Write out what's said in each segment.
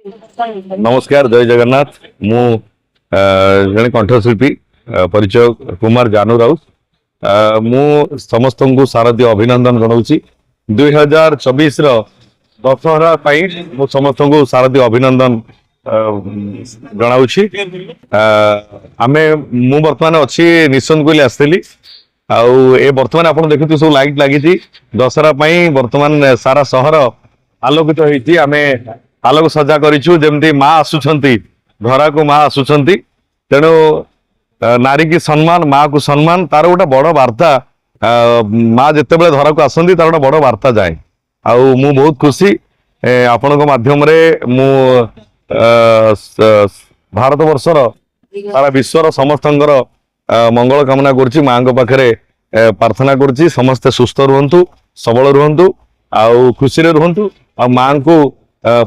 नमस्कार जय जगन्नाथ मु जड़े कंठशिल्पी परिचय कुमार जानू राउत मु समस्त को शारदीय अभिनंदन जनाऊँगी 2024 दशहरा मु समस्त को शारदीय अभिनंदन जनाऊँगी आमे मु बर्तमान अच्छी निशंत आसली ए बर्तमान आप देखते सब लाइट लगी दशहरा बर्तमान सारा सहर आलोकित होती आमे आलोक सजा करिछु जेमती माँ आसुछंती घरा को माँ आसुछंती तेणु नारी की सम्मान माँ को सम्मान तार गोटे बड़ वार्ता माँ जिते बड़े धरा को आसती तार गोटे बड़ वार्ता जाए आउ मु बहुत खुशी आपण माध्यम रे मु भारत वर्षर सारा विश्वर समस्तंकर मंगल कामना करुच्ची माँ पाखे प्रार्थना करुच्ची समस्ते सुस्थ रुहंतु सबल रुहंतु आउ खुशी रे रुहंतु आ माँ को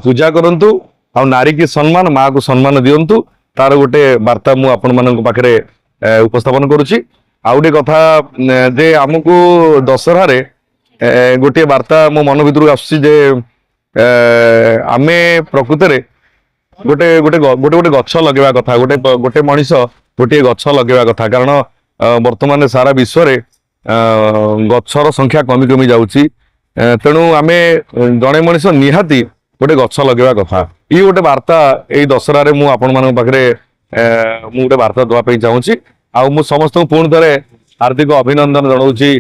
पूजा करंतु आ नारी की सम्मान माँ को सम्मान दियंतु तार गोटे वार्ता मु आपण मानक पाखरे उपस्थापन करुच्ची आ गोटे कथा जे आमको दशहरा रे गोटे वार्ता मो मन भीतर आसुची जे आमे प्रकृत रे गोटे गोटे गोटे गोटे गछ लगेवा कथा गोटे गोटे मनीष गोटे गछ लगेवा कथा कारण वर्तमान सारा विश्व रे गछर संख्या कमी कमी जाउची तेणु आमे जणे मनीष निहाती गोटे गछ लगेवा कथा ये गोटे वार्ता यही दशहरा रे मु आपण मानक पाखरे मु गोटे वार्ता देवाई चाहूँगी आउ मु समस्त पुणी थे हार्दिक अभिनंदन जनाऊँगी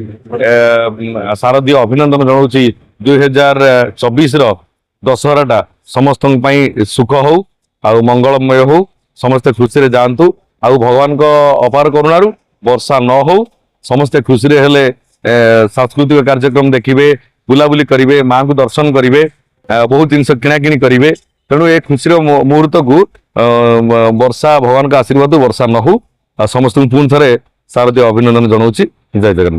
शारदीय अभिनंदन जनाऊँगी 2024 दशहराटा समस्त सुख हो आउ मंगलमय हो समस्ते खुशी रे जानतु आउ भगवान को अपार करुणारू वर्षा न हो समस्ते खुशी रे हेले सांस्कृतिक कार्यक्रम देखिए बुलाबुली करेंगे माँ को दर्शन करेंगे बहुत जिन किणाकिणी करेंगे तेणु ए खुशी मुहूर्त को वर्षा भगवान का आशीर्वाद वर्षा न हो समस्त पुणी थे शारदीय अभिनंदन जनाऊँगी जय जगन्नाथ।